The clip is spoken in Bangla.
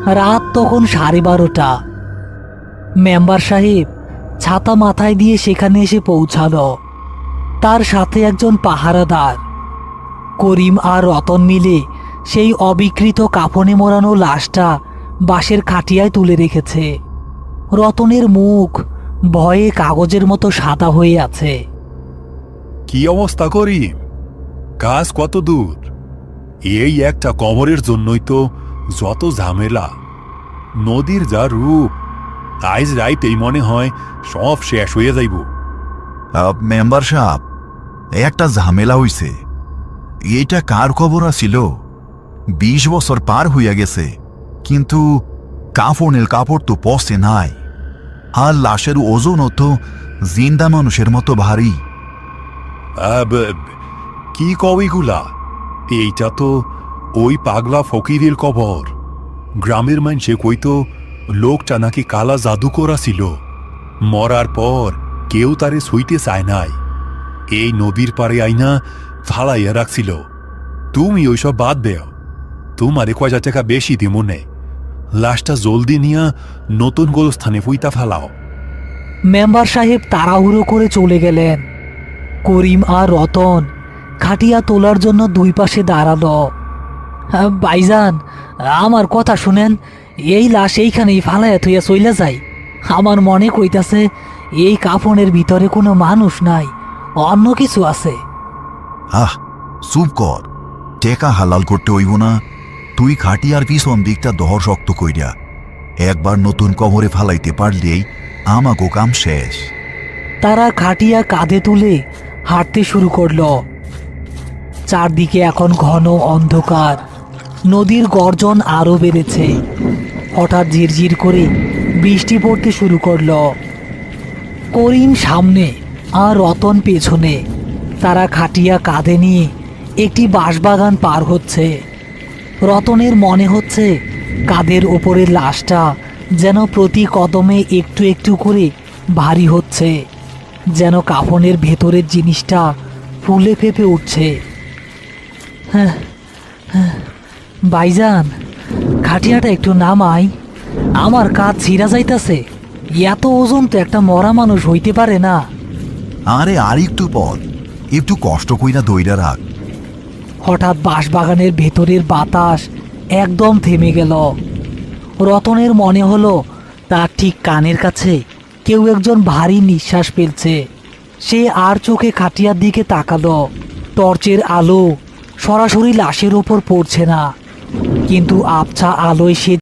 রাত তখন 12:30। মেম্বার সাহেব ছাতা মাথায় দিয়ে সেখানে এসে পৌঁছালো। তার সাথে একজন পাহারাদার। করিম আর রতন মিলে সেই অবিকৃত কাফনে মোড়ানো লাশটা বাঁশের খাটিয়ায় তুলে রেখেছে। রতনের মুখ ভয়ে কাগজের মতো সাদা হয়ে আছে। কি অবস্থা করিম? কাজ কত দূর? এই একটা কবরের জন্যই তো যত ঝামেলা। নদীর যা রূপ, আজ রাইতেই মনে হয় সব শেষ হয়ে যাইব। মেম্বার সাহেব, একটা ঝামেলা হইছে। এইটা কার খবর ছিল? 20 বছর পার হইয়া গেছে, কিন্তু কাফনের কাপড় তো পচে নাই, আর লাশের ওজনও তো জিন্দা মানুষের মতো ভারী। কি কবিগুলা? এইটা তো ওই পাগলা ফকিরের কবর। গ্রামের মানুষে কইতো লোকটা নাকি কালা জাদু করা ছিল। মরার পর কেউ তারে ছুঁইতে চায় নাই, এই নদীর পারে আইনা ফালাইয়া রাখছিল। তুমি ওইসব বাদ দেও, তোমারে কয়টা টাকা বেশি দিব নে। লাশটা জলদি নিয়া নতুন গোলস্থানে ফুইতা ফালাও। মেম্বার সাহেব তাড়াহুড়ো করে চলে গেলেন। করিম আর রতন খাটিয়া তোলার জন্য দুই পাশে দাঁড়ালো। ভাইজান, আমার কথা শুনেন, এই লাশ এইখানেই ফালাইয়া থইয়া চইলা যাই। আমার মনে কইতাছে এই কাফনের ভিতরে কোনো মানুষ নাই, অন্য কিছু আছে। আহ, চুপ কর। টেকা হালাল করতে হইব না। তুই খাটিয়ার পিছন দিকটা দহর শক্ত কইরা একবার নতুন কবরে ফালাইতে পারলেই আমাগো কাম শেষ। তারা খাটিয়া কাঁধে তুলে হাঁটতে শুরু করল। চারদিকে এখন ঘন অন্ধকার। নদীর গর্জন আরো বেড়েছে। হঠাৎ ঝিরঝির করে বৃষ্টি পড়তে শুরু করল। করিম সামনে আর রতন পেছনে। তারা খাটিয়া কাঁধে নিয়ে একটি বাঁশবাগান পার হচ্ছে। রতনের মনে হচ্ছে কাঁধের ওপরের লাশটা যেন প্রতি কদমে একটু একটু করে ভারী হচ্ছে, যেন কাফনের ভেতরের জিনিসটা ফুলে ফেঁপে উঠছে। হ্যাঁ, ভাইজান, খাটিয়াটা একটু নামাই, আমার কাঁধ ছিঁড়া যাইতাছে। এত ওজন তো একটা মরা মানুষ হইতে পারে না। আরে আর একটু পর, একটু কষ্ট কইরা দইরা রাখ। হঠাৎ বাঁশবাগানের ভেতরের বাতাস একদম থেমে গেল। রতনের মনে হলো তার ঠিক কানের কাছে কেউ একজন ভারী নিঃশ্বাস ফেলছে। সে আর চোখে খাটিয়ার দিকে তাকালো। টর্চের আলো সরাসরি লাশের ওপর পড়ছে না, কিন্তু আবছা আলোয় সে